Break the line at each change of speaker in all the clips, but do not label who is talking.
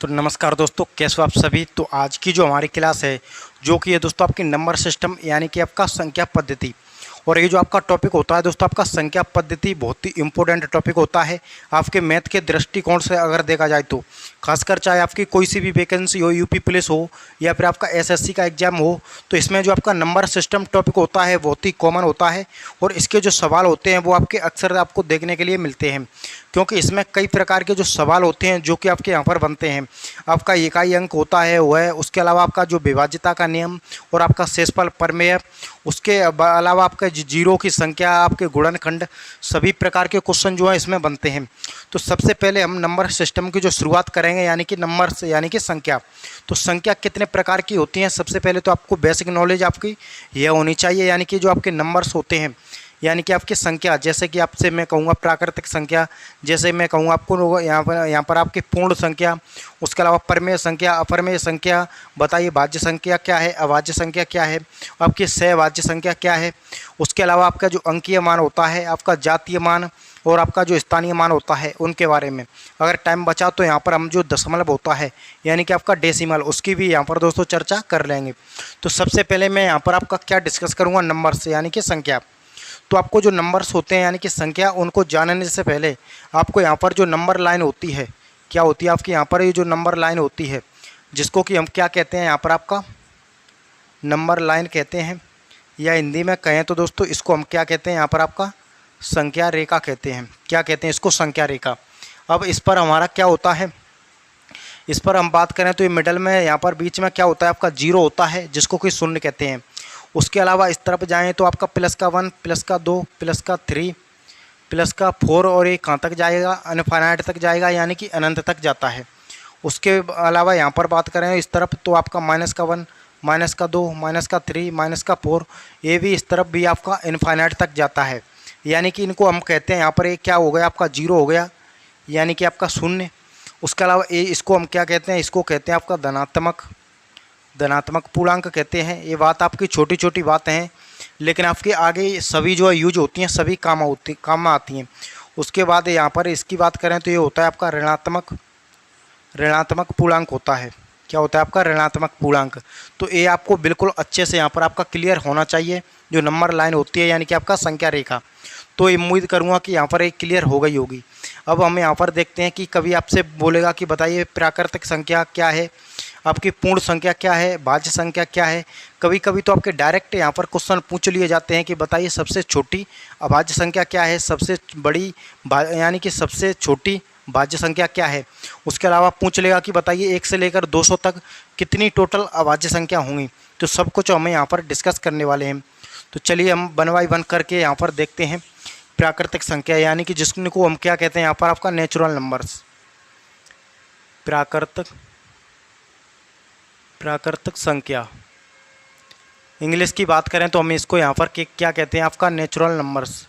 तो नमस्कार दोस्तों, कैसे हो आप सभी। तो आज की जो हमारी क्लास है जो कि है दोस्तों आपकी नंबर सिस्टम यानी कि आपका संख्या पद्धति। और ये जो आपका टॉपिक होता है दोस्तों आपका संख्या पद्धति बहुत ही इंपॉर्टेंट टॉपिक होता है आपके मैथ के दृष्टिकोण से अगर देखा जाए तो। खासकर चाहे आपकी कोई सी भी वैकेंसी हो, यूपी पुलिस हो या फिर आपका एसएससी का एग्जाम हो, तो इसमें जो आपका नंबर सिस्टम टॉपिक होता है बहुत ही कॉमन होता है। और इसके जो सवाल होते हैं वो आपके अक्सर आपको देखने के लिए मिलते हैं, क्योंकि इसमें कई प्रकार के जो सवाल होते हैं जो कि आपके यहाँ पर बनते हैं। आपका इकाई अंक होता है वह, उसके अलावा आपका जो विभाज्यता का नियम और आपका शेषफल प्रमेय, उसके अलावा आपका जीरो की संख्या, आपके गुणनखंड, सभी प्रकार के क्वेश्चन जो है इसमें बनते हैं। तो सबसे पहले हम नंबर सिस्टम की जो शुरुआत करेंगे यानी कि नंबर से यानी कि संख्या। तो संख्या कितने प्रकार की होती हैं, सबसे पहले तो आपको बेसिक नॉलेज आपकी यह होनी चाहिए। यानी कि जो आपके नंबर्स होते हैं यानी कि आपकी संख्या, जैसे कि आपसे मैं कहूँगा प्राकृतिक संख्या, जैसे मैं कहूँगा आपको यहाँ पर आपकी पूर्ण संख्या, उसके अलावा परमेय संख्या, अपरमेय संख्या, बताइए भाज्य संख्या क्या है, अभाज्य संख्या क्या है, आपकी सहभाज्य संख्या क्या है। उसके अलावा आपका जो अंकीय मान होता है, आपका जातीय मान और आपका जो स्थानीय मान होता है उनके बारे में अगर टाइम बचा तो यहाँ पर हम जो दशमलव होता है यानी कि आपका डेसिमल, उसकी भी यहाँ पर दोस्तों चर्चा कर लेंगे। तो सबसे पहले मैं यहाँ पर आपका क्या डिस्कस करूँगा, नंबर्स यानी कि संख्या। तो आपको जो नंबर्स होते हैं यानी कि संख्या, उनको जानने से पहले आपको यहाँ पर जो नंबर लाइन होती है, क्या होती है आपकी यहाँ पर ये जो नंबर लाइन होती है, जिसको कि हम क्या कहते हैं यहाँ पर आपका नंबर लाइन कहते हैं, या हिंदी में कहें तो दोस्तों इसको हम क्या कहते हैं यहाँ पर आपका संख्या रेखा कहते हैं। क्या कहते हैं इसको, संख्या रेखा। अब इस पर हमारा क्या होता है, इस पर हम बात करें तो ये मिडल में यहाँ पर बीच में क्या होता है आपका जीरो होता है, जिसको कि शून्य कहते हैं। उसके अलावा इस तरफ जाएं तो आपका प्लस का 1, प्लस का 2, प्लस का 3, प्लस का 4 और ये कहाँ तक जाएगा, अनफाइनाइट तक जाएगा यानी कि अनंत तक जाता है। उसके अलावा यहाँ पर बात करें इस तरफ तो आपका माइनस का 1, माइनस का 2, माइनस का 3, माइनस का 4, ये भी इस तरफ भी आपका इनफाइनाइट तक जाता है। यानी कि इनको हम कहते हैं यहाँ पर ये क्या हो गया आपका जीरो हो गया यानी कि आपका शून्य। उसके अलावा ये इसको हम क्या कहते हैं, इसको कहते हैं आपका धनात्मक पूर्णांक कहते हैं। ये बात आपकी छोटी छोटी बातें हैं, लेकिन आपके आगे सभी जो है यूज होती हैं, सभी काम में आती हैं। उसके बाद यहाँ पर इसकी बात करें तो ये होता है आपका ऋणात्मक पूर्णांक होता है। क्या होता है आपका ऋणात्मक पूर्णांक। तो ये आपको बिल्कुल अच्छे से यहाँ पर आपका क्लियर होना चाहिए जो नंबर लाइन होती है यानी कि आपका संख्या रेखा। तो उम्मीद करूँगा कि यहाँ पर एक क्लियर हो गई होगी। अब हम यहाँ पर देखते हैं कि कभी आपसे बोलेगा कि बताइए प्राकृतिक संख्या क्या है, आपकी पूर्ण संख्या क्या है, भाज्य संख्या क्या है। कभी कभी तो आपके डायरेक्ट यहाँ पर क्वेश्चन पूछ लिए जाते हैं कि बताइए सबसे छोटी अभाज्य संख्या क्या है, सबसे बड़ी यानी कि सबसे छोटी भाज्य संख्या क्या है। उसके अलावा पूछ लेगा कि बताइए 1 से लेकर 200 तक कितनी टोटल अभाज्य संख्या होंगी। तो सब कुछ हमें यहाँ पर डिस्कस करने वाले हैं। तो चलिए हम वन बाई वन करके यहाँ पर देखते हैं प्राकृतिक संख्या यानी कि जिसको हम क्या कहते हैं यहाँ पर आपका नेचुरल नंबर्स। प्राकृतिक संख्या इंग्लिश की बात करें तो हम इसको यहाँ पर क्या कहते हैं आपका नेचुरल नंबर्स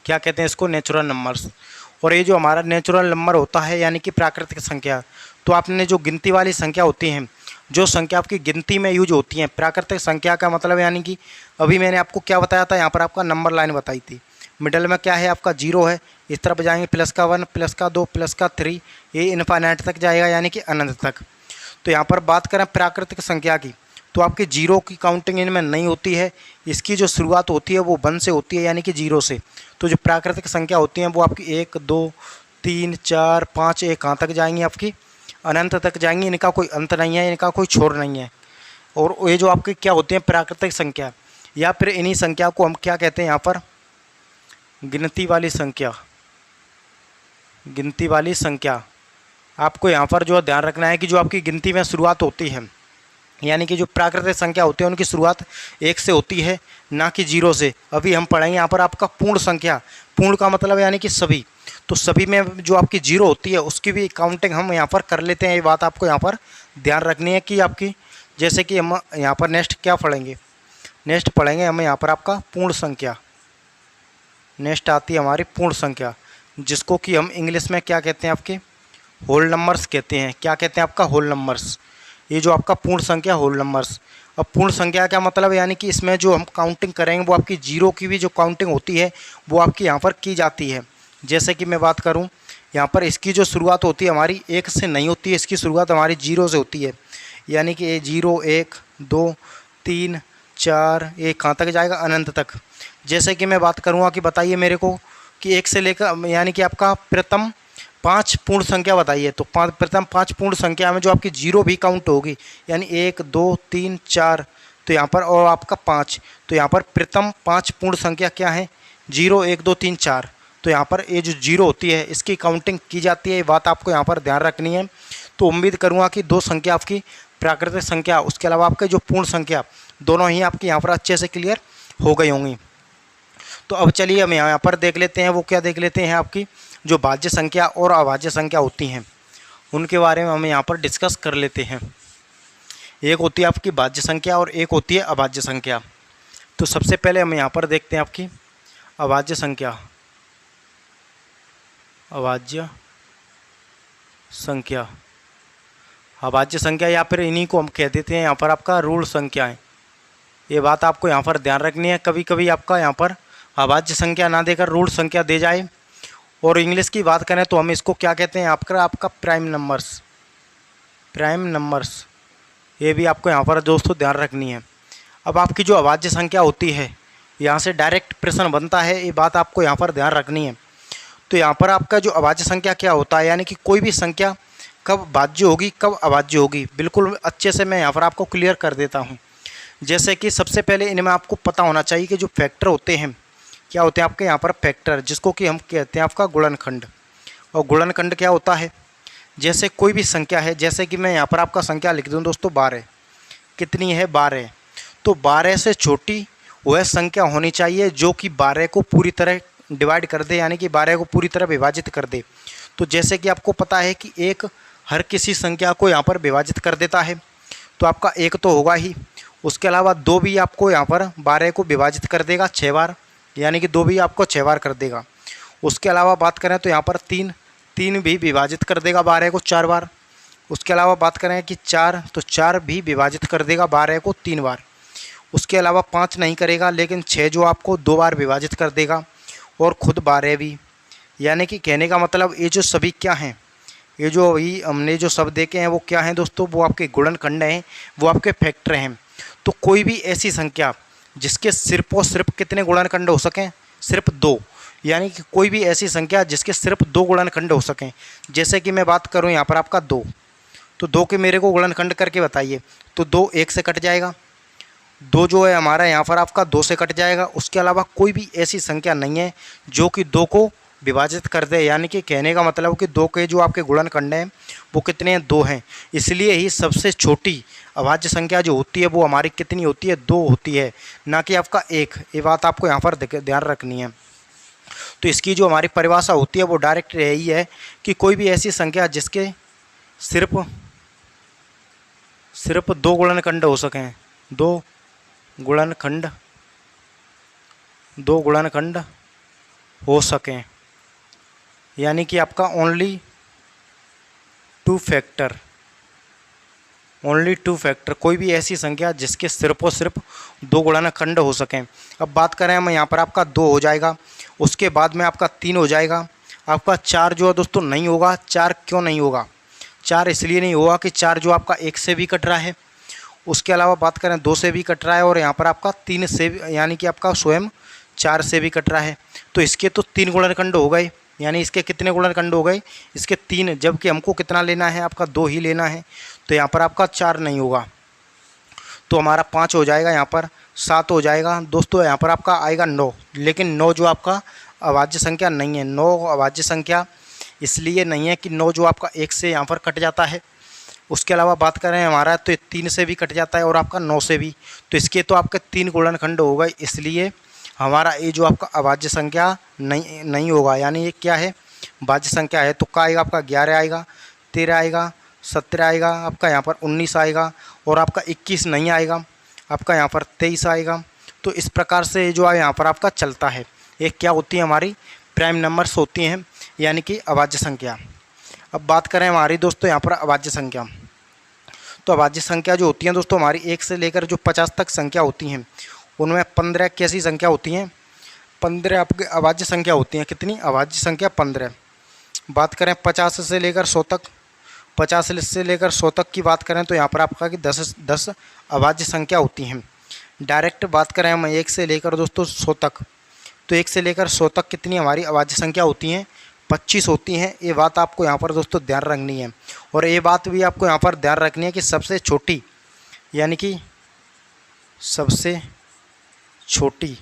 क्या कहते हैं इसको, नेचुरल नंबर्स। और ये जो हमारा नेचुरल नंबर होता है यानी कि प्राकृतिक संख्या, तो आपने जो गिनती वाली संख्या होती हैं, जो संख्या आपकी गिनती में यूज होती हैं, प्राकृतिक संख्या का मतलब यानी कि अभी मैंने आपको क्या बताया था, यहाँ पर आपका नंबर लाइन बताई थी। मिडल में क्या है आपका जीरो है, इस तरफ जाएंगे प्लस का 1, प्लस का 2, प्लस का 3, ये इनफाइनाइट तक जाएगा यानी कि अनंत तक। तो यहाँ पर बात करें प्राकृतिक संख्या की, तो आपकी जीरो की काउंटिंग इनमें नहीं होती है। इसकी जो शुरुआत होती है वो 1 से होती है यानी कि जीरो से। तो जो प्राकृतिक संख्या होती हैं वो आपकी 1, 2, 3, 4, 5, ये कहाँ तक जाएंगी आपकी अनंत तक जाएंगी। इनका कोई अंत नहीं है, इनका कोई छोर नहीं है। और ये जो आपकी क्या होती है प्राकृतिक संख्या, या फिर इन्हीं संख्या को हम क्या कहते हैं यहाँ पर गिनती वाली संख्या। आपको यहाँ पर जो ध्यान रखना है कि जो आपकी गिनती में शुरुआत होती है यानी कि जो प्राकृतिक संख्या होती है उनकी शुरुआत 1 से होती है, ना कि 0 से। अभी हम पढ़ेंगे यहाँ पर आपका पूर्ण संख्या। पूर्ण का मतलब यानी कि सभी, तो सभी में जो आपकी 0 होती है उसकी भी काउंटिंग हम यहाँ पर कर लेते हैं। ये बात आपको यहाँ पर ध्यान रखनी है कि आपकी, जैसे कि हम यहाँ पर नेक्स्ट पढ़ेंगे हमें यहाँ पर आपका पूर्ण संख्या। नेक्स्ट आती है हमारी पूर्ण संख्या, जिसको कि हम इंग्लिश में क्या कहते हैं आपके होल नंबर्स कहते हैं। क्या कहते हैं आपका होल नंबर्स। ये जो आपका पूर्ण संख्या होल नंबर्स। अब पूर्ण संख्या का मतलब यानी कि इसमें जो हम काउंटिंग करेंगे वो आपकी जीरो की भी जो काउंटिंग होती है वो आपकी यहाँ पर की जाती है। जैसे कि मैं बात करूं, यहाँ पर इसकी जो शुरुआत होती है हमारी 1 से नहीं होती है, इसकी शुरुआत हमारी 0 से होती है। यानी कि 0 1 2 3 4 1 कहाँ तक जाएगा, अनंत तक। जैसे कि मैं बात करूँगा कि बताइए मेरे को कि 1 से लेकर यानी कि आपका प्रथम 5 पूर्ण संख्या बताइए, तो प्रथम 5 पूर्ण संख्या में जो आपकी 0 भी काउंट होगी, यानी 1 2 3 4, तो यहाँ पर और आपका 5, तो यहाँ पर प्रथम 5 पूर्ण संख्या क्या है, 0 1 2 3 4। तो यहाँ पर ये जो 0 होती है इसकी काउंटिंग की जाती है, ये बात आपको यहाँ पर ध्यान रखनी है। तो उम्मीद करूँगा कि 2 संख्या आपकी प्राकृतिक संख्या, उसके अलावा आपके जो पूर्ण संख्या, दोनों ही आपकी यहाँ पर अच्छे से क्लियर हो गई होंगी। तो अब चलिए हम यहाँ पर देख लेते हैं, वो क्या देख लेते हैं, आपकी जो भाज्य संख्या और अभाज्य संख्या होती हैं उनके बारे में हम यहाँ पर डिस्कस कर लेते हैं। एक होती है आपकी भाज्य संख्या और एक होती है अभाज्य संख्या। तो सबसे पहले हम यहाँ पर देखते हैं आपकी अभाज्य संख्या। अभाज्य संख्या, अभाज्य संख्या या फिर इन्हीं को हम कह देते हैं यहाँ पर आपका ऋण संख्याएं। ये बात आपको यहाँ पर ध्यान रखनी है, कभी कभी आपका यहाँ पर अभाज्य संख्या ना देकर ऋण संख्या दे जाए। और इंग्लिश की बात करें तो हम इसको क्या कहते हैं, आपका प्राइम नंबर्स, प्राइम नंबर्स। ये भी आपको यहाँ पर दोस्तों ध्यान रखनी है। अब आपकी जो अभाज्य संख्या होती है, यहाँ से डायरेक्ट प्रश्न बनता है, ये बात आपको यहाँ पर ध्यान रखनी है। तो यहाँ पर आपका जो अभाज्य संख्या क्या होता है, यानी कि कोई भी संख्या कब भाज्य होगी कब अभाज्य होगी, बिल्कुल अच्छे से मैं यहाँ पर आपको क्लियर कर देता हूँ। जैसे कि सबसे पहले इनमें आपको पता होना चाहिए कि जो फैक्टर होते हैं, क्या होते हैं आपके यहाँ पर फैक्टर, जिसको कि हम कहते हैं आपका गुणनखंड। और गुणनखंड क्या होता है, जैसे कोई भी संख्या है, जैसे कि मैं यहाँ पर आपका संख्या लिख दूँ दोस्तों 12, कितनी है 12, तो 12 से छोटी वह संख्या होनी चाहिए जो कि 12 को पूरी तरह डिवाइड कर दे, यानी कि 12 को पूरी तरह विभाजित कर दे। तो जैसे कि आपको पता है कि एक हर किसी संख्या को यहाँ पर विभाजित कर देता है, तो आपका 1 तो होगा ही, उसके अलावा 2 भी आपको यहाँ पर 12 को विभाजित कर देगा 6 बार, यानी कि 2 भी आपको 6 बार कर देगा। उसके अलावा बात करें तो यहाँ पर 3 भी विभाजित कर देगा 12 को 4 बार। उसके अलावा बात करें कि 4, तो 4 भी विभाजित कर देगा 12 को 3 बार। उसके अलावा 5 नहीं करेगा, लेकिन 6 जो आपको 2 बार विभाजित कर देगा, और खुद 12 भी। यानी कि कहने का मतलब ये जो सभी क्या हैं, ये जो अभी हमने जो शब्द देखे हैं वो क्या हैं दोस्तों, वो आपके गुणनखंड हैं, वो आपके फैक्टर हैं। तो कोई भी ऐसी संख्या जिसके सिर्फ और सिर्फ कितने गुणनखंड हो सकें, सिर्फ 2, यानी कि कोई भी ऐसी संख्या जिसके सिर्फ 2 गुणनखंड हो सकें। जैसे कि मैं बात करूं यहाँ पर आपका 2, तो 2 के मेरे को गुणनखंड करके बताइए, तो 2 1 से कट जाएगा, 2 जो है हमारा यहाँ पर आपका 2 से कट जाएगा। उसके अलावा कोई भी ऐसी संख्या नहीं है जो कि 2 को विभाजित कर दे, यानी कि कहने का मतलब कि 2 के जो आपके गुणनखंड हैं वो कितने हैं, 2 हैं। इसलिए ही सबसे छोटी अभाज्य संख्या जो होती है वो हमारी कितनी होती है, 2 होती है, ना कि आपका 1। ये बात आपको यहाँ पर ध्यान रखनी है। तो इसकी जो हमारी परिभाषा होती है वो डायरेक्ट यही है कि कोई भी ऐसी संख्या जिसके सिर्फ 2 गुणनखंड हो सकें, 2 गुणनखंड हो सकें, यानी कि आपका ओनली टू फैक्टर, कोई भी ऐसी संख्या जिसके सिर्फ और सिर्फ 2 गुणनखंड हो सकें। अब बात करें हम यहाँ पर आपका 2 हो जाएगा, उसके बाद में आपका 3 हो जाएगा, आपका 4 जो है दोस्तों नहीं होगा। 4 क्यों नहीं होगा, 4 इसलिए नहीं होगा कि 4 जो आपका 1 से भी कट रहा है, उसके अलावा बात करें 2 से भी कट रहा है, और यहाँ पर आपका 3 से भी, यानी कि आपका स्वयं 4 से भी कट रहा है। तो इसके तो 3 गुणनखंड हो गए, यानी इसके कितने गुणनखंड हो गए, इसके 3, जबकि हमको कितना लेना है, आपका 2 ही लेना है। तो यहाँ पर आपका 4 नहीं होगा, तो हमारा 5 हो जाएगा, यहाँ पर 7 हो जाएगा दोस्तों। यहाँ पर आपका आएगा 9, लेकिन 9 जो आपका अभाज्य संख्या नहीं है। 9 अभाज्य संख्या इसलिए नहीं है कि 9 जो आपका 1 से यहाँ पर कट जाता है। उसके अलावा बात करें हमारा तो 3 से भी कट जाता है और आपका 9 से भी, तो इसके तो आपके 3 गुणनखंड हो गए, इसलिए हमारा ये जो आपका अभाज्य संख्या नहीं होगा। यानी ये क्या है, भाज्य संख्या है। तो क्या आएगा आपका 11 आएगा, 13 आएगा, 17 आएगा, आपका यहाँ पर 19 आएगा, और आपका 21 नहीं आएगा, आपका यहाँ पर 23 आएगा। तो इस प्रकार से जो है यहाँ पर आपका चलता है। ये क्या होती है, हमारी प्राइम नंबर्स होती हैं, यानी कि अभाज्य संख्या। अब बात करें हमारी दोस्तों यहाँ पर अभाज्य संख्या, तो अभाज्य संख्या जो होती हैं दोस्तों हमारी 1 से लेकर जो 50 तक संख्या होती हैं, उनमें 15 कैसी संख्या होती हैं, 15 आपकी अभाज्य संख्या होती हैं। कितनी? अभाज्य संख्या 15। बात करें 50 से लेकर 100 तक, 50 से लेकर 100 तक की बात करें तो यहाँ पर आपका कि 10 अभाज्य संख्या होती हैं। डायरेक्ट बात करें हम 1 से लेकर दोस्तों 100 तक, तो 1 से लेकर 100 तक कितनी हमारी अभाज्य संख्या होती हैं? 25 होती हैं। ये बात आपको यहाँ पर दोस्तों ध्यान रखनी है। और ये बात भी आपको यहाँ पर ध्यान रखनी है कि सबसे छोटी, यानी कि सबसे छोटी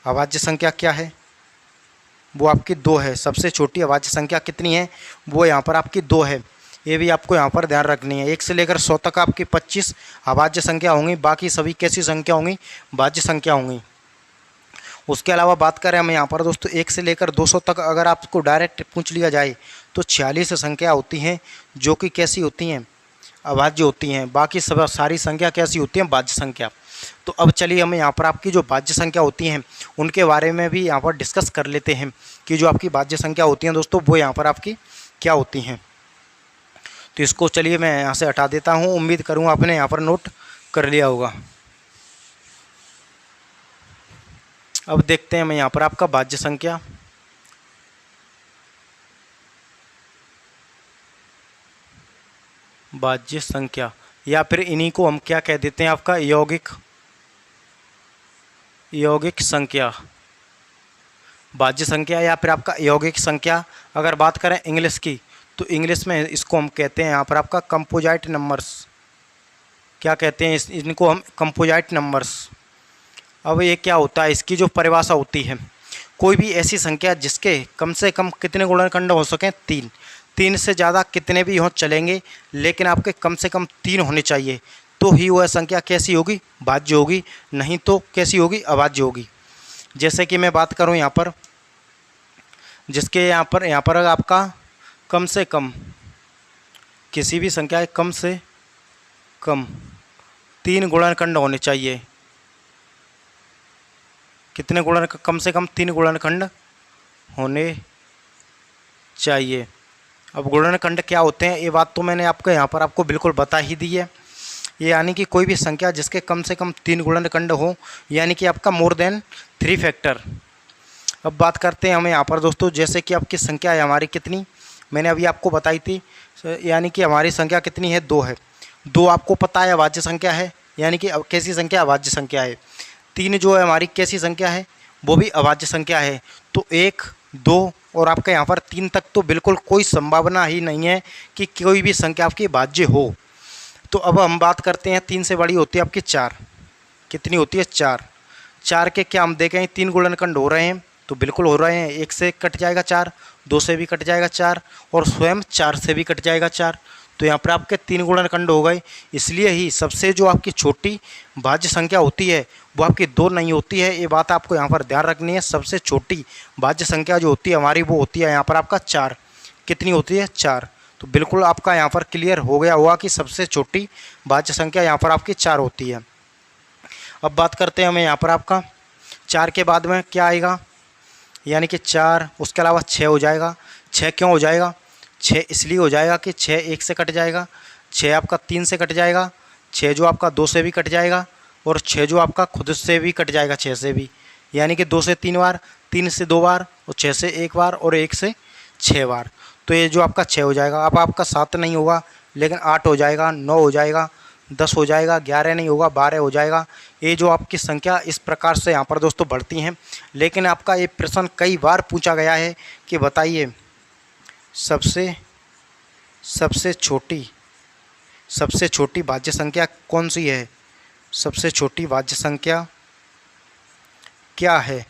अभाज्य संख्या क्या है? वो आपकी 2 है। सबसे छोटी अभाज्य संख्या कितनी है? वो यहाँ पर आपकी 2 है। ये भी आपको यहाँ पर ध्यान रखनी है। 1 से लेकर 100 तक आपकी 25 अभाज्य संख्या होंगी, बाकी सभी कैसी संख्या होंगी? भाज्य संख्या होंगी। उसके अलावा बात करें हम यहाँ पर दोस्तों 1 से लेकर 200 तक अगर आपको डायरेक्ट पूछ लिया जाए तो 46 संख्या होती हैं, जो कि कैसी होती हैं? अभाज्य होती हैं। बाकी सब सारी संख्या कैसी होती हैं? भाज्य संख्या। तो अब चलिए हम यहाँ पर आपकी जो भाज्य संख्या होती हैं उनके बारे में भी यहाँ पर डिस्कस कर लेते हैं कि जो आपकी भाज्य संख्या होती हैं दोस्तों वो यहाँ पर आपकी क्या होती हैं। तो इसको चलिए मैं यहाँ से हटा देता हूँ। उम्मीद करूँगा आपने यहाँ पर नोट कर लिया होगा। अब देखते हैं मैं यहाँ पर आपका भाज्य संख्या। भाज्य संख्या या फिर इन्हीं को हम क्या कह देते हैं? आपका यौगिक संख्या। भाज्य संख्या या फिर आपका यौगिक संख्या। अगर बात करें इंग्लिश की तो इंग्लिश में इसको हम कहते हैं यहाँ पर आपका कंपोजिट नंबर्स। क्या कहते हैं? इनको हम कंपोजिट नंबर्स। अब ये क्या होता है? इसकी जो परिभाषा होती है, कोई भी ऐसी संख्या जिसके कम से कम कितने गुणनखंड हो सकें? 3। 3 से ज़्यादा कितने भी हों चलेंगे, लेकिन आपके कम से कम 3 होने चाहिए, तो ही वह संख्या कैसी होगी? भाज्य होगी। नहीं तो कैसी होगी? अभाज्य होगी। जैसे कि मैं बात करूं यहाँ पर, जिसके यहाँ पर आपका कम से कम किसी भी संख्या के कम से कम 3 गुणनखंड होने चाहिए। कितने कम से कम 3 गुणनखंड होने चाहिए। अब गुणनखंड क्या होते हैं ये बात तो मैंने आपको यहाँ पर आपको बिल्कुल बता ही दी है। ये यानी कि कोई भी संख्या जिसके कम से कम 3 गुणनखंड हो, यानी कि आपका मोर देन 3 फैक्टर। अब बात करते हैं हम यहाँ पर दोस्तों, जैसे कि आपकी संख्या है हमारी कितनी, मैंने अभी आपको बताई थी, यानी कि हमारी संख्या कितनी है? 2 है। 2 आपको पता है अभाज्य संख्या है, यानी कि कैसी संख्या? अभाज्य संख्या है। 3 जो है हमारी कैसी संख्या है? वो भी अभाज्य संख्या है। तो 1, 2 और आपका यहाँ पर 3 तक तो बिल्कुल कोई संभावना ही नहीं है कि कोई भी संख्या आपकी भाज्य हो। तो अब हम बात करते हैं 3 से बड़ी होती है आपकी 4। कितनी होती है? 4। 4 के क्या हम देखें 3 गुणनखंड हो रहे हैं? तो बिल्कुल हो रहे हैं। 1 से कट जाएगा 4, 2 से भी कट जाएगा 4 और स्वयं 4 से भी कट जाएगा 4। तो यहाँ पर आपके 3 गुणनखंड हो गए। इसलिए ही सबसे जो आपकी छोटी भाज्य संख्या होती है वो आपकी 2 नहीं होती है। ये बात आपको यहाँ पर ध्यान रखनी है। सबसे छोटी भाज्य संख्या जो होती है हमारी वो होती है यहाँ पर आपका 4। कितनी होती है? 4। तो बिल्कुल आपका यहाँ पर क्लियर हो गया होगा कि सबसे छोटी भाज्य संख्या यहाँ पर आपकी 4 होती है। अब बात करते हैं हमें यहाँ पर आपका 4 के बाद में क्या आएगा, यानी कि 4, उसके अलावा 6 हो जाएगा। 6 क्यों हो जाएगा? 6 इसलिए हो जाएगा कि 6 1 से कट जाएगा, 6 आपका 3 से कट जाएगा, 6 जो आपका 2 से भी कट जाएगा और 6 जो आपका खुद से भी कट जाएगा 6 से भी, यानी कि 2 से 3 बार, 3 से 2 बार और 6 से 1 बार और 1 से 6 बार। तो ये जो आपका 6 हो जाएगा। अब आपका 7 नहीं होगा लेकिन 8 हो जाएगा, 9 हो जाएगा, 10 हो जाएगा, 11 नहीं होगा, 12 हो जाएगा। ये जो आपकी संख्या इस प्रकार से यहाँ पर दोस्तों बढ़ती हैं। लेकिन आपका ये प्रश्न कई बार पूछा गया है कि बताइए सबसे छोटी भाज्य संख्या कौन सी है? सबसे छोटी भाज्य संख्या क्या है?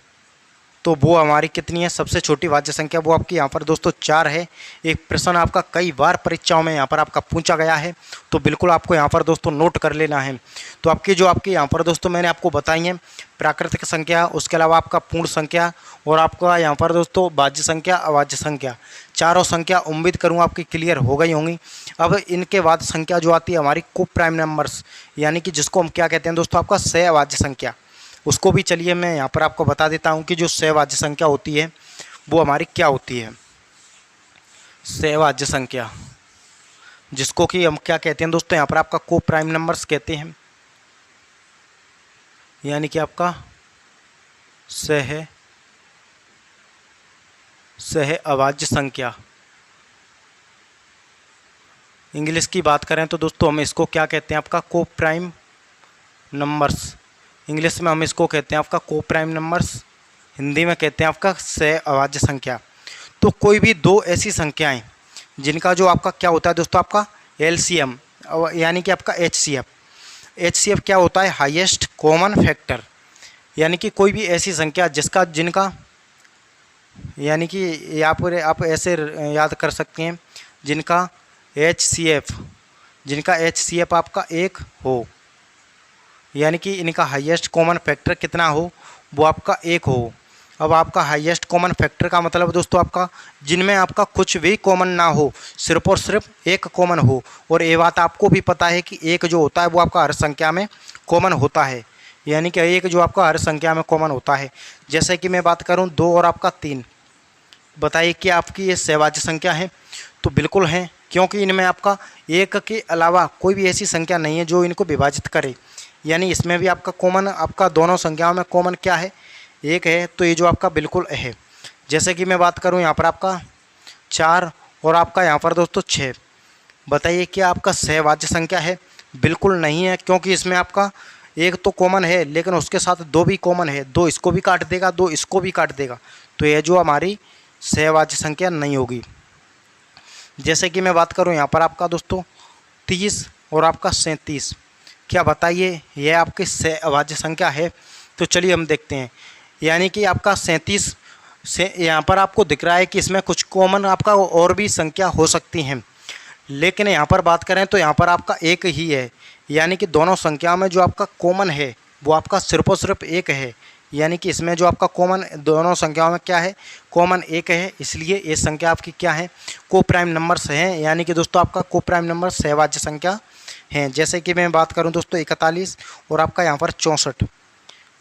तो वो हमारी कितनी है? सबसे छोटी भाज्य संख्या वो आपकी यहाँ पर दोस्तों 4 है। एक प्रश्न आपका कई बार परीक्षाओं में यहाँ पर आपका पूछा गया है, तो बिल्कुल आपको यहाँ पर दोस्तों नोट कर लेना है। तो आपकी यहाँ पर दोस्तों मैंने आपको बताई हैं प्राकृतिक संख्या, उसके अलावा आपका पूर्ण संख्या और आपका यहाँ पर दोस्तों भाज्य संख्या, अभाज्य संख्या, चारों संख्या उम्मीद करूँगा आपकी क्लियर हो गई होंगी। अब इनके बाद संख्या जो आती है हमारी को प्राइम नंबर्स, यानी कि जिसको हम क्या कहते हैं दोस्तों आपका सहअभाज्य संख्या, उसको भी चलिए मैं यहाँ पर आपको बता देता हूँ कि जो सहअभाज्य संख्या होती है वो हमारी क्या होती है। सहअभाज्य संख्या जिसको कि हम क्या कहते हैं दोस्तों यहाँ पर आपका को प्राइम नंबर्स कहते हैं, यानी कि आपका सह सह अभाज्य संख्या। इंग्लिश की बात करें तो दोस्तों हम इसको क्या कहते हैं, आपका को प्राइम नंबर्स। इंग्लिश में हम इसको कहते हैं आपका को प्राइम नंबर्स, हिंदी में कहते हैं आपका सह अभाज्य संख्या। तो कोई भी दो ऐसी संख्याएं जिनका जो आपका क्या होता है दोस्तों, आपका एलसीएम यानी कि आपका एचसीएफ। एचसीएफ क्या होता है, हाईएस्ट कॉमन फैक्टर। यानी कि कोई भी ऐसी संख्या जिनका यानी कि यहाँ पर आप ऐसे याद कर सकते हैं, जिनका एचसीएफ आपका एक हो, यानी कि इनका हाईएस्ट कॉमन फैक्टर कितना हो, वो आपका एक हो। अब आपका हाईएस्ट कॉमन फैक्टर का मतलब दोस्तों आपका जिनमें आपका कुछ भी कॉमन ना हो, सिर्फ और सिर्फ एक कॉमन हो। और ये बात आपको भी पता है कि एक जो होता है वो आपका हर संख्या में कॉमन होता है, यानी कि एक जो आपका हर संख्या में कॉमन होता है। जैसे कि मैं बात करूं 2 और आपका 3, बताइए कि आपकी ये सहभाज्य संख्या है? तो बिल्कुल है, क्योंकि इनमें आपका एक के अलावा कोई भी ऐसी संख्या नहीं है जो इनको विभाजित करे। यानी इसमें भी आपका कॉमन, आपका दोनों संख्याओं में कॉमन क्या है, एक है। तो ये जो आपका बिल्कुल है। जैसे कि मैं बात करूं यहाँ पर आपका 4 और आपका यहाँ पर दोस्तों 6, बताइए क्या आपका सहभाज्य संख्या है? बिल्कुल नहीं है, क्योंकि इसमें आपका एक तो कॉमन है लेकिन उसके साथ 2 भी कॉमन है, 2 इसको भी काट देगा, 2 इसको भी काट देगा। तो ये जो हमारी सहभाज्य संख्या नहीं होगी। जैसे कि मैं बात करूं यहाँ पर आपका दोस्तों 30 और आपका 37, क्या बताइए यह आपकी सहभाज्य संख्या है? तो चलिए हम देखते हैं। यानी कि आपका 37 से यहाँ पर आपको दिख रहा है कि इसमें कुछ कॉमन आपका और भी संख्या हो सकती हैं, लेकिन यहाँ पर बात करें तो यहाँ पर आपका एक ही है। यानी कि दोनों संख्याओं में जो आपका कॉमन है वो आपका सिर्फ और सिर्फ एक है। यानी कि इसमें जो आपका कॉमन दोनों संख्याओं में क्या है, कॉमन एक है। इसलिए ये संख्या आपकी क्या है, को प्राइम नंबर्स हैं। यानी कि दोस्तों आपका को प्राइम नंबर सहभाज्य संख्या हैं। जैसे कि मैं बात करूं दोस्तों 41 और आपका यहाँ पर 64,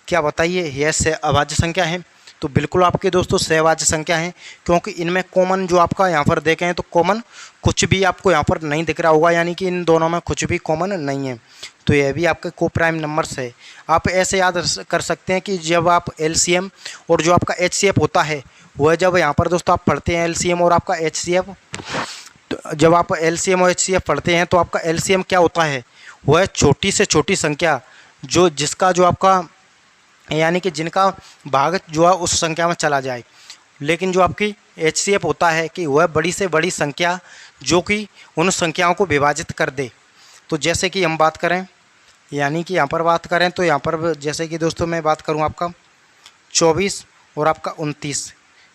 क्या बताइए यह सहभाज्य संख्या है? तो बिल्कुल आपके दोस्तों सहभाज्य संख्या है, क्योंकि इनमें कॉमन जो आपका यहाँ पर देखें तो कॉमन कुछ भी आपको यहाँ पर नहीं दिख रहा होगा। यानी कि इन दोनों में कुछ भी कॉमन नहीं है। तो यह भी आपके को प्राइम नंबर्स है। आप ऐसे याद कर सकते हैं कि जब आप एलसीएम और जो आपका एचसीएफ होता है, वह जब यहाँ पर दोस्तों आप पढ़ते हैं एलसीएम और आपका एचसीएफ, तो जब आप एलसीएम और एचसीएफ पढ़ते हैं तो आपका एलसीएम क्या होता है, वह छोटी से छोटी संख्या जिसका जो आपका यानी कि जिनका भाग जो है उस संख्या में चला जाए। लेकिन जो आपकी एचसीएफ होता है कि वह बड़ी से बड़ी संख्या जो कि उन संख्याओं को विभाजित कर दे। तो जैसे कि हम बात करें, यानी कि यहाँ पर बात करें तो यहाँ पर जैसे कि दोस्तों मैं बात करूँ आपका 24 और आपका 29,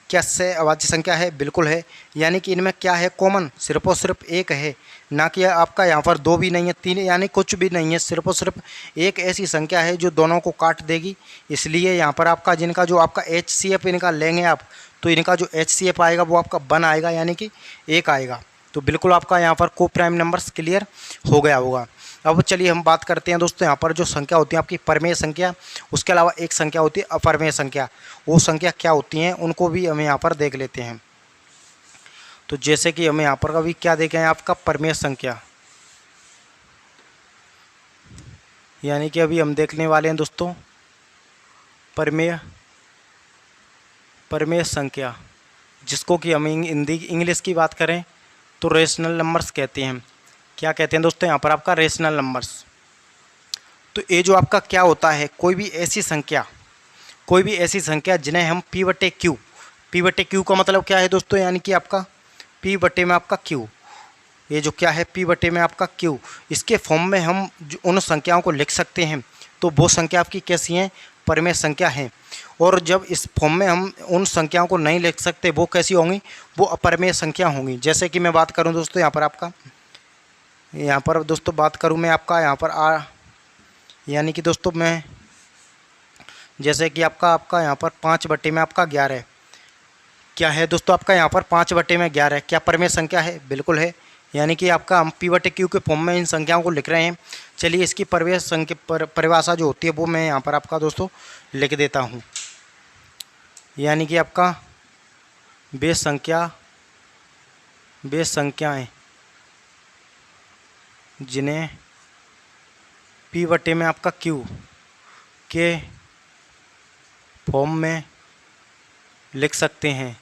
क्या सहभाज्य संख्या है? बिल्कुल है। यानी कि इनमें क्या है कॉमन, सिर्फ और सिर्फ एक है, ना कि आपका यहाँ पर 2 भी नहीं है, 3, यानी कुछ भी नहीं है। सिर्फ और सिर्फ एक ऐसी संख्या है जो दोनों को काट देगी। इसलिए यहाँ पर आपका जिनका जो आपका एचसीएफ इनका लेंगे आप, तो इनका जो एचसीएफ आएगा वो आपका 1 आएगा, यानी कि 1 आएगा। तो बिल्कुल आपका यहाँ पर को प्राइम नंबर्स क्लियर हो गया होगा। अब चलिए हम बात करते हैं दोस्तों यहाँ पर जो संख्या होती है आपकी परमेय संख्या, उसके अलावा एक संख्या होती है अपरमेय संख्या। वो संख्या क्या होती हैं उनको भी हम यहाँ पर देख लेते हैं। तो जैसे कि हम यहाँ पर अभी क्या देखें, आपका परमेय संख्या, यानी कि अभी हम देखने वाले हैं दोस्तों परमेय संख्या, जिसको कि हम हिंदी इंग्लिश की बात करें तो रेशनल नंबर्स कहते हैं। क्या कहते हैं दोस्तों यहाँ पर आपका रेशनल नंबर्स। तो ये जो आपका क्या होता है, कोई भी ऐसी संख्या जिन्हें हम P/Q का मतलब क्या है दोस्तों, यानी कि आपका P/में आपका Q, ये जो क्या है P/में आपका Q, इसके फॉर्म में हम उन संख्याओं को लिख सकते हैं। तो वो संख्या आपकी कैसी हैं, परमेय संख्या हैं। और जब इस फॉर्म में हम उन संख्याओं को नहीं लिख सकते, वो कैसी होंगी, वो अपरमेय संख्या होंगी। जैसे कि मैं बात करूं दोस्तों यहाँ पर दोस्तों बात करूं मैं आपका यहाँ पर यानी कि दोस्तों मैं जैसे कि आपका यहाँ पर 5/में आपका 11, क्या है दोस्तों आपका यहाँ पर 5/में 11 क्या परमेय संख्या है? बिल्कुल है। यानी कि आपका हम P/Q के फॉर्म में इन संख्याओं को लिख रहे हैं। चलिए इसकी परिभाषा जो होती है वो मैं यहाँ पर आपका दोस्तों लिख देता हूँ। यानी कि आपका वे संख्याएं जिन्हें P/में आपका Q के फॉर्म में लिख सकते हैं,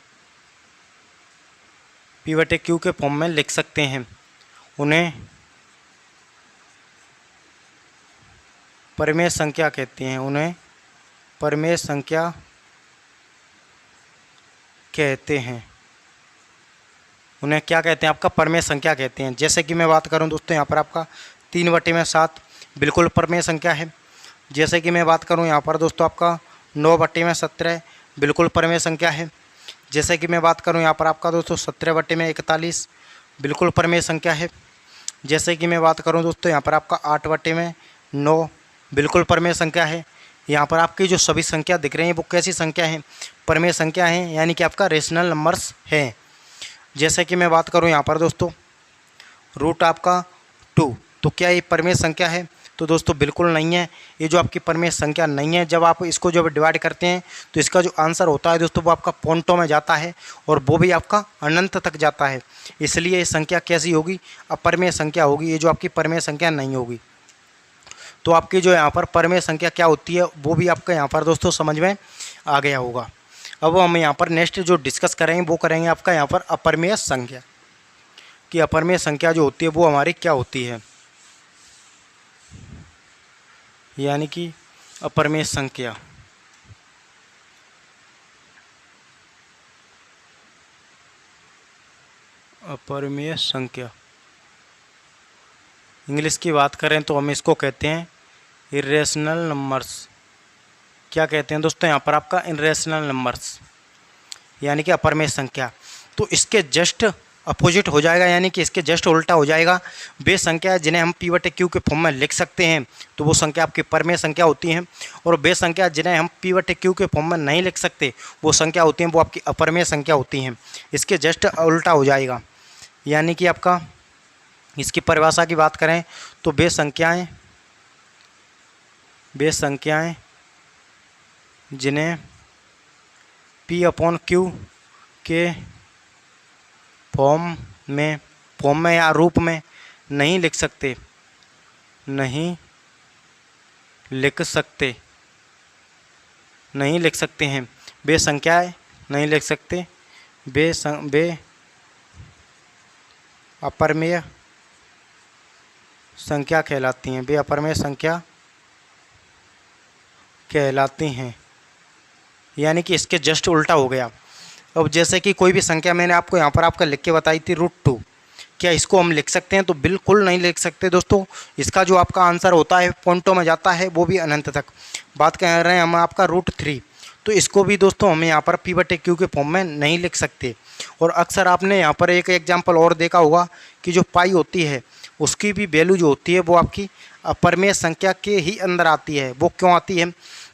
P/Q के फॉर्म में लिख सकते हैं। उन्हें परिमेय संख्या कहते हैं, उन्हें परिमेय संख्या कहते हैं। उन्हें क्या कहते हैं? आपका परिमेय संख्या कहते हैं। जैसे कि मैं बात करूं दोस्तों, यहाँ पर आपका 3/7 बिल्कुल परिमेय संख्या है। जैसे कि मैं बात करूं यहाँ पर दोस्तों, आपका 9/17 बिल्कुल परिमेय संख्या है। जैसे कि मैं बात करूं यहाँ पर आपका दोस्तों 17/41 बिल्कुल परिमेय संख्या है। जैसे कि मैं बात करूं दोस्तों यहाँ पर आपका 8/9 बिल्कुल परिमेय संख्या है। यहाँ पर आपकी जो सभी संख्या दिख रही हैं वो कैसी संख्या हैं? परिमेय संख्या हैं, यानी कि आपका रेशनल नंबर्स हैं। जैसे कि मैं बात करूं यहाँ पर दोस्तों रूट आपका 2, तो क्या ये परिमेय संख्या है? तो दोस्तों बिल्कुल नहीं है, ये जो आपकी परिमेय संख्या नहीं है। जब आप इसको जब डिवाइड करते हैं तो इसका जो आंसर होता है दोस्तों वो आपका पॉइंटों में जाता है और वो भी आपका अनंत तक जाता है। इसलिए ये संख्या कैसी होगी? अपरिमेय संख्या होगी, ये जो आपकी परिमेय संख्या नहीं होगी। तो आपकी जो यहाँ पर परिमेय संख्या क्या होती है वो भी आपका यहाँ पर दोस्तों समझ में आ गया होगा। अब हम यहाँ पर नेक्स्ट जो डिस्कस करेंगे वो करेंगे आपका यहाँ पर अपरिमेय संख्या, कि अपरिमेय संख्या जो होती है वो हमारी क्या होती है, यानी कि अपरिमेय संख्या। अपरिमेय संख्या इंग्लिश की बात करें तो हम इसको कहते हैं इरेशनल नंबर्स। क्या कहते हैं दोस्तों यहाँ पर आपका? इरेशनल नंबर्स, यानी कि अपरिमेय संख्या। तो इसके जस्ट अपोजिट हो जाएगा, यानी कि इसके जस्ट उल्टा हो जाएगा। वे संख्या जिन्हें हम P/Q के फॉर्म में लिख सकते हैं तो वो संख्या आपकी परिमेय संख्या होती हैं, और वे संख्या जिन्हें हम P/Q के फॉर्म में नहीं लिख सकते वो संख्या होती हैं, वो आपकी अपरिमेय संख्या होती हैं। इसके जस्ट उल्टा हो जाएगा, यानी कि आपका इसकी परिभाषा की बात करें तो वे संख्याएं जिन्हें P/Q के फॉर्म में या रूप में नहीं लिख सकते हैं, वे संख्याएं नहीं लिख सकते, वे अपरिमेय संख्या कहलाती हैं, वे अपरिमेय संख्या कहलाती हैं। यानी कि इसके जस्ट उल्टा हो गया। अब जैसे कि कोई भी संख्या मैंने आपको यहाँ पर आपका लिख के बताई थी √2, क्या इसको हम लिख सकते हैं? तो बिल्कुल नहीं लिख सकते दोस्तों। इसका जो आपका आंसर होता है पॉइंटों में जाता है, वो भी अनंत तक। बात कर रहे हैं हम आपका √3, तो इसको भी दोस्तों हम यहाँ पर P/Q के फॉर्म में नहीं लिख सकते। और अक्सर आपने यहाँ पर एक एग्जाम्पल और देखा होगा कि जो पाई होती है उसकी भी वैल्यू जो होती है वो आपकी अपरिमेय संख्या के ही अंदर आती है। वो क्यों आती है?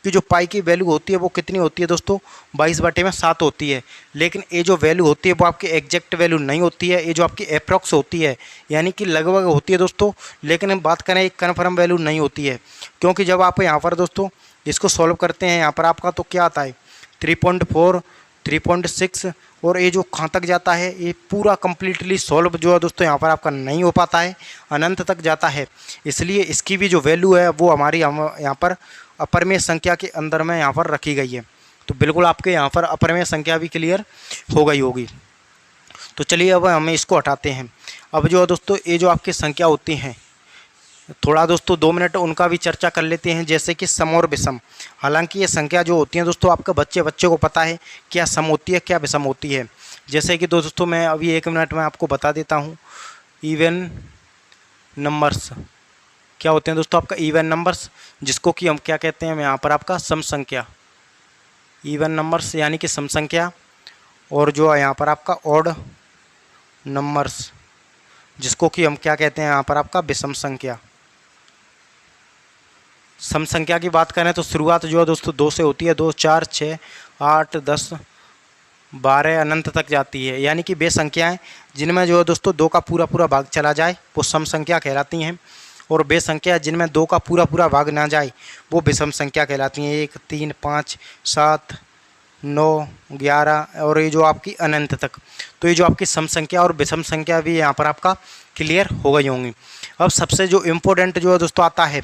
कि जो पाई की वैल्यू होती है वो कितनी होती है दोस्तों? 22/7 होती है। लेकिन ये जो वैल्यू होती है वो आपकी एग्जैक्ट वैल्यू नहीं होती है, ये जो आपकी अप्रॉक्स होती है, यानी कि लगभग होती है दोस्तों। लेकिन हम बात करें एक कन्फर्म वैल्यू नहीं होती है, क्योंकि जब आप यहाँ पर दोस्तों इसको सॉल्व करते हैं यहाँ पर आपका तो क्या आता है 3.4, 3.6, और ये जो कहाँ तक जाता है ये पूरा कम्प्लीटली सॉल्व जो है दोस्तों यहाँ पर आपका नहीं हो पाता है, अनंत तक जाता है। इसलिए इसकी भी जो वैल्यू है वो हमारी यहाँ पर अपरिमेय संख्या के अंदर में यहाँ पर रखी गई है। तो बिल्कुल आपके यहाँ पर अपरिमेय संख्या भी क्लियर हो गई होगी। तो चलिए अब हम इसको हटाते हैं। अब जो है दोस्तों ये जो आपकी संख्या होती हैं, थोड़ा दोस्तों 2 मिनट उनका भी चर्चा कर लेते हैं, जैसे कि सम और विषम। हालांकि ये संख्या जो होती हैं दोस्तों आपके बच्चे को पता है क्या सम होती है क्या विषम होती है। जैसे कि दोस्तों मैं अभी 1 मिनट में आपको बता देता हूँ। इवन नंबर्स क्या होते हैं दोस्तों? आपका इवन नंबर्स, जिसको कि हम क्या कहते हैं यहाँ पर आपका सम संख्या। इवन नंबर्स यानी कि सम संख्या, और जो है यहाँ पर आपका ऑड नंबर्स, जिसको कि हम क्या कहते हैं यहाँ पर आपका विषम संख्या। सम संख्या की बात करें तो शुरुआत जो है दोस्तों 2 से होती है, 2, 4, 6, 8, 10, 12 अनंत तक जाती है। यानी कि वे संख्याएं जिनमें जो है दोस्तों 2 का पूरा भाग चला जाए वो सम संख्या कहलाती हैं, और वे संख्या जिनमें 2 का पूरा भाग ना जाए वो विषम संख्या कहलाती हैं। 1, 3, 5, 7, 9, 11 और ये जो आपकी अनंत तक। तो ये जो आपकी सम संख्या और विषम संख्या भी यहाँ पर आपका क्लियर हो गई होंगी। अब सबसे जो इम्पोर्टेंट जो है दोस्तों आता है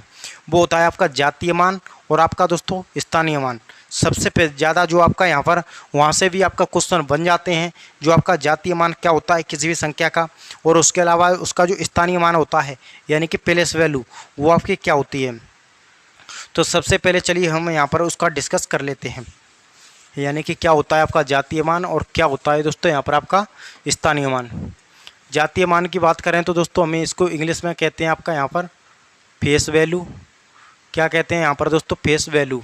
वो होता है आपका जातीय मान और आपका दोस्तों स्थानीय मान। सबसे ज़्यादा जो आपका यहाँ पर वहाँ से भी आपका क्वेश्चन बन जाते हैं, जो आपका जातीय मान क्या होता है किसी भी संख्या का, और उसके अलावा उसका जो स्थानीय मान होता है यानी कि प्लेस वैल्यू वो आपकी क्या होती है। तो सबसे पहले चलिए हम यहाँ पर उसका डिस्कस कर लेते हैं, यानी कि क्या होता है आपका जातीय मान और क्या होता है दोस्तों यहाँ पर आपका स्थानीय मान। जातीय मान की बात करें तो दोस्तों हमें इसको इंग्लिश में कहते हैं आपका यहाँ पर फेस वैल्यू। क्या कहते हैं यहाँ पर दोस्तों? Face value.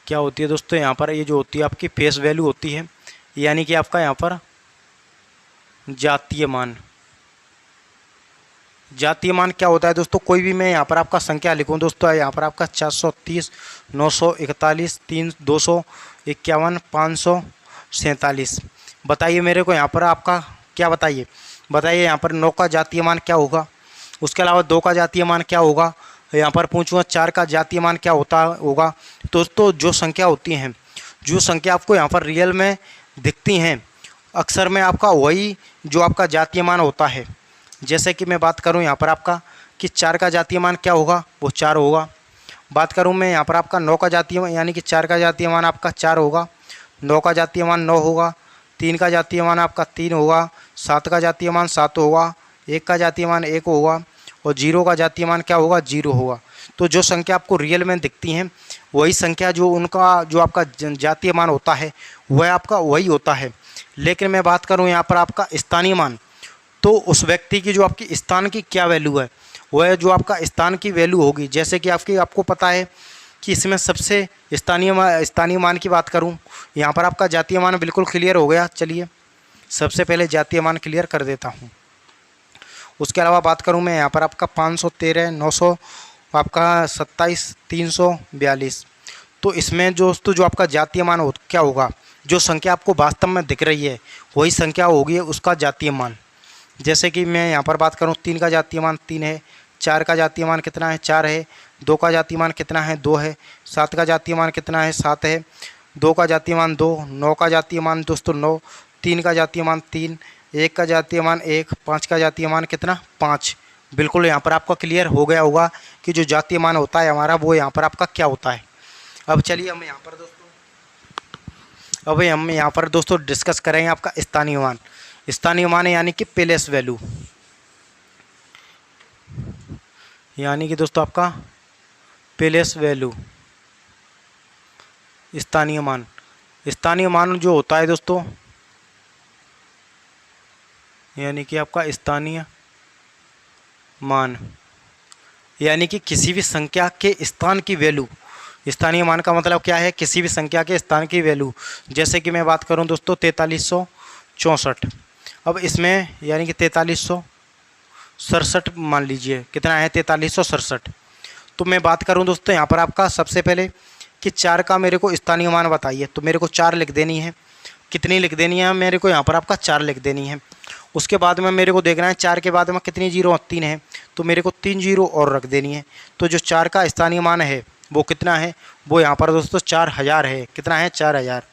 क्या होती है दोस्तों यहाँ पर? ये जो होती है आपकी फेस वैल्यू होती है, यानी कि आपका यहाँ पर जातीय मान। जातीय मान क्या होता है दोस्तों? कोई भी मैं यहाँ पर आपका संख्या लिखूँ दोस्तों, यहाँ पर आपका 430, 941, 251, 547। बताइए मेरे को यहाँ पर आपका क्या बताइए यहाँ पर 9 का जातीय मान क्या होगा? उसके अलावा 2 का जातीय मान क्या होगा? यहाँ पर पूछूँगा 4 का जातीय मान क्या होगा? दोस्तों जो संख्या होती हैं, जो संख्या आपको यहाँ पर रियल में दिखती हैं, अक्सर में आपका वही जो आपका जातीय मान होता है। जैसे कि मैं बात करूँ यहाँ पर आपका कि 4 का जातीय मान क्या होगा? वो 4 होगा। बात करूँ मैं यहाँ पर आपका 9 का जातीय मान, यानी कि 4 का जातीय मान आपका 4 होगा, 9 का जातीय मान 9 होगा, 3 का जातीय मान आपका 3 होगा, 7 का जातीय मान 7 होगा, 1 का जातीय मान 1 होगा और 0 का जातीय मान क्या होगा? 0 होगा। तो जो संख्या आपको रियल में दिखती हैं वही संख्या जो उनका जो आपका जातीय मान होता है वह आपका वही होता है। लेकिन मैं बात करूं यहाँ पर आपका स्थानीय मान, तो उस व्यक्ति की जो आपकी स्थान की क्या वैल्यू है, वह जो आपका स्थान की वैल्यू होगी। जैसे कि आपको पता है कि इसमें सबसे स्थानीय मान की बात करूं, यहाँ पर आपका जातीय मान बिल्कुल क्लियर हो गया। चलिए सबसे पहले जातीय मान क्लियर कर देता हूँ। उसके अलावा बात करूं मैं यहाँ पर आपका 513, 900 आपका 27, 342। तो इसमें जो आपका जातीय मान क्या होगा? जो संख्या आपको वास्तव में दिख रही है वही संख्या होगी उसका जातीय मान। जैसे कि मैं यहाँ पर बात करूँ 3 का जातीय मान 3 है, 4 का जातीय मान कितना है? 4 है, 2 का जातीय मान कितना है? 2 है, 7 का जातीय मान कितना है? 7 है, 2 का जातीय मान 2, 9 का जातीय मान दोस्तों 9, 3 का जातीय मान 3, 1 का जातीय मान 1, 5 का जातीय मान कितना? 5। बिल्कुल यहाँ पर आपका क्लियर हो गया होगा कि जो जातीय मान होता है हमारा वो यहाँ पर आपका क्या होता है। अब चलिए हम यहाँ पर दोस्तों डिस्कस करेंगे आपका स्थानीय मान। स्थानीय मान यानी कि प्लेस वैल्यू, यानी कि दोस्तों आपका प्लेस वैल्यू स्थानीय मान। स्थानीय मान जो होता है दोस्तों यानी कि आपका स्थानीय मान यानी कि किसी भी संख्या के स्थान की वैल्यू। स्थानीय मान का मतलब क्या है? किसी भी संख्या के स्थान की वैल्यू। जैसे कि मैं बात करूं दोस्तों 4364। अब इसमें यानी कि 4367 मान लीजिए, कितना है? 4367। तो मैं बात करूं दोस्तों यहाँ पर आपका सबसे पहले कि 4 का मेरे को स्थानीय मान बताइए, तो मेरे को 4 लिख देनी है। कितनी लिख देनी है? मेरे को यहाँ पर आपका 4 लिख देनी है। उसके बाद में मेरे को देखना है 4 के बाद में कितनी जीरो? 3 है, तो मेरे को 3 जीरो और रख देनी है। तो जो 4 का स्थानीय मान है वो कितना है? वो यहाँ पर दोस्तों 4000 है। कितना है? 4000।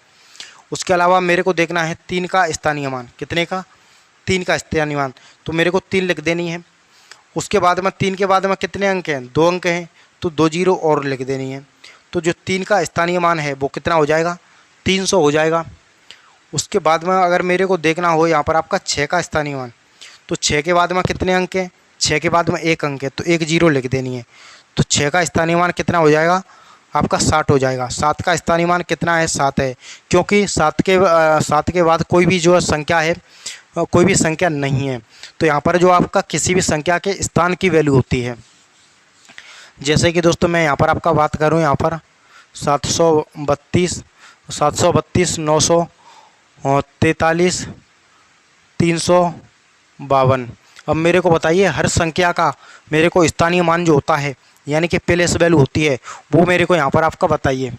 उसके अलावा मेरे को देखना है 3 का स्थानीय मान। कितने का? 3 का स्थानीय मान, तो मेरे को 3 लिख देनी है। उसके बाद में 3 के बाद में कितने अंक हैं? 2 अंक हैं, तो 2 जीरो और लिख देनी है। तो जो 3 का स्थानीय मान है वो कितना हो जाएगा? 300 हो जाएगा। उसके बाद में अगर मेरे को देखना हो यहाँ पर आपका 6 का स्थानीय मान, तो 6 के बाद में कितने अंक हैं? 6 के बाद में 1 अंक है, तो 1 जीरो लिख देनी है। तो 6 का स्थानीय मान कितना हो जाएगा? आपका 60 हो जाएगा। 7 का स्थानीय मान कितना है? 7 है, क्योंकि 7 के बाद कोई भी जो संख्या है कोई भी संख्या नहीं है। तो यहाँ पर जो आपका किसी भी संख्या के स्थान की वैल्यू होती है। जैसे कि दोस्तों मैं यहाँ पर आपका बात करूँ, यहाँ पर 732, 943, 352। अब मेरे को बताइए हर संख्या का मेरे को स्थानीय मान जो होता है यानी कि प्लेस वैल्यू होती है वो मेरे को यहाँ पर आपका बताइए।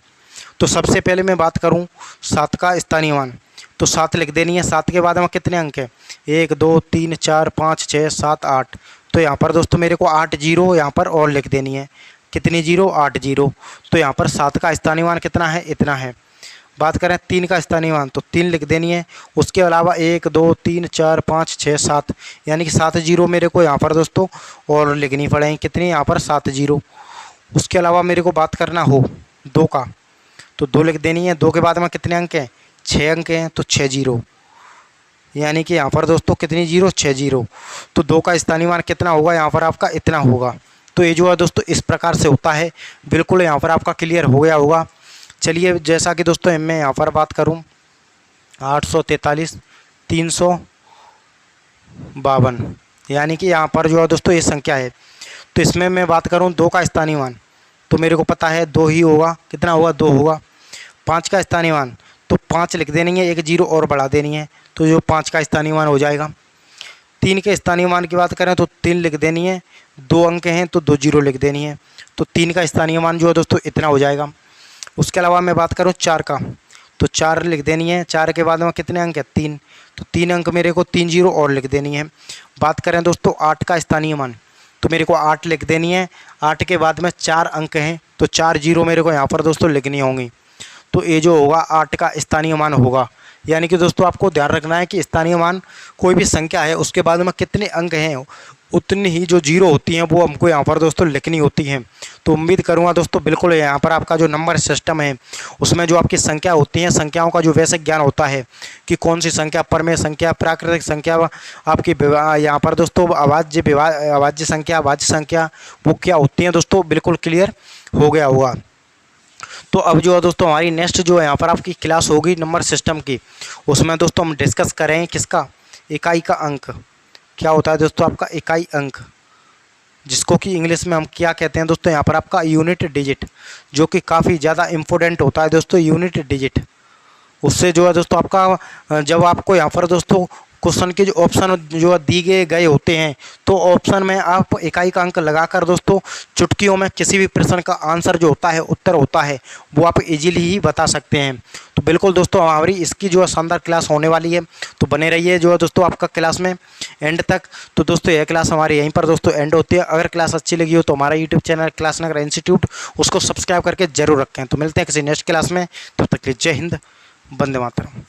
तो सबसे पहले मैं बात करूँ 7 का स्थानीय मान, तो 7 लिख देनी है। 7 के बाद में कितने अंक हैं? 1 2 3 4 5 6 7 8। तो यहाँ पर दोस्तों मेरे को 8 जीरो यहाँ पर और लिख देनी है। कितनी जीरो, 8 जीरो। तो यहाँ पर 7 का स्थानीय मान कितना है, इतना है। बात करें 3 का स्थानीय मान तो 3 लिख देनी है। उसके अलावा 1 2 3 4 5 6 7 यानी कि 7 जीरो मेरे को यहाँ पर दोस्तों और लिखनी पड़ेगी। कितनी, यहाँ पर 7 जीरो। उसके अलावा मेरे को बात करना हो 2 का तो 2 लिख देनी है। 2 के बाद में कितने अंक हैं, 6 अंक हैं, तो 6 जीरो यानी कि यहाँ पर दोस्तों कितनी जीरो, 6 जीरो। तो 2 का स्थानीय मान कितना होगा, यहाँ पर आपका इतना होगा। तो ये जो है दोस्तों इस प्रकार से होता है। बिल्कुल यहाँ पर आपका क्लियर हो गया होगा। चलिए जैसा कि दोस्तों मैं यहाँ पर बात करूँ 843 352 यानी कि यहाँ पर जो है दोस्तों ये संख्या है। तो इसमें मैं बात करूँ 2 का स्थानीय मान तो मेरे को पता है 2 ही होगा। कितना होगा, 2 होगा। 5 का स्थानीय मान तो 5 लिख देनी है, 1 जीरो और बढ़ा देनी है, तो जो 5 का स्थानीय मान हो जाएगा। 3 के स्थानीय मान की बात करें तो 3 लिख देनी है, 2 अंक हैं तो 2 जीरो लिख देनी है, तो 3 का स्थानीय मान जो है दोस्तों इतना हो जाएगा। उसके अलावा मैं बात करूँ 4 का तो 4 लिख देनी है। 4 के बाद में कितने अंक है, 3, तो 3 अंक मेरे को 3 जीरो और लिख देनी है। बात करें दोस्तों 8 का स्थानीय मान तो मेरे को 8 लिख देनी है। 8 के बाद में 4 अंक हैं तो 4 जीरो मेरे को यहाँ पर दोस्तों लिखनी होंगी। तो ये जो होगा 8 का स्थानीय मान होगा। यानी कि दोस्तों आपको ध्यान रखना है कि स्थानीय मान कोई भी संख्या है उसके बाद में कितने अंक हैं उतनी ही जो जीरो होती हैं वो हमको यहाँ पर दोस्तों लिखनी होती हैं। तो उम्मीद करूँगा दोस्तों बिल्कुल यहाँ पर आपका जो नंबर सिस्टम है उसमें जो आपकी संख्या होती हैं, संख्याओं का जो वैसे ज्ञान होता है कि कौन सी संख्या परमेय संख्या, प्राकृतिक संख्या, आपकी यहाँ पर दोस्तों अभाज्य संख्या, भाज्य संख्या वो क्या होती हैं दोस्तों बिल्कुल क्लियर हो गया होगा। तो अब जो है दोस्तों हमारी नेक्स्ट जो है यहाँ पर आपकी क्लास होगी नंबर सिस्टम की, उसमें दोस्तों हम डिस्कस करें किसका, इकाई का अंक। क्या होता है दोस्तों आपका इकाई अंक, जिसको कि इंग्लिश में हम क्या कहते हैं दोस्तों यहाँ पर आपका यूनिट डिजिट, जो कि काफ़ी ज़्यादा इम्पोर्टेंट होता है दोस्तों यूनिट डिजिट। उससे जो है दोस्तों आपका जब आपको यहाँ पर दोस्तों क्वेश्चन के जो ऑप्शन जो दिए गए होते हैं तो ऑप्शन में आप इकाई का अंक लगाकर दोस्तों चुटकियों में किसी भी प्रश्न का आंसर जो होता है, उत्तर होता है, वो आप इजीली ही बता सकते हैं। तो बिल्कुल दोस्तों हमारी इसकी जो है शानदार क्लास होने वाली है, तो बने रहिए जो है दोस्तों आपका क्लास में एंड तक। तो दोस्तों यह क्लास हमारी यहीं पर दोस्तों एंड होती है। अगर क्लास अच्छी लगी हो तो हमारा यूट्यूब चैनल क्लास नगर इंस्टीट्यूट उसको सब्सक्राइब करके जरूर रखें। तो मिलते हैं किसी नेक्स्ट क्लास में, तब तक के लिए जय हिंद, वंदे मातरम।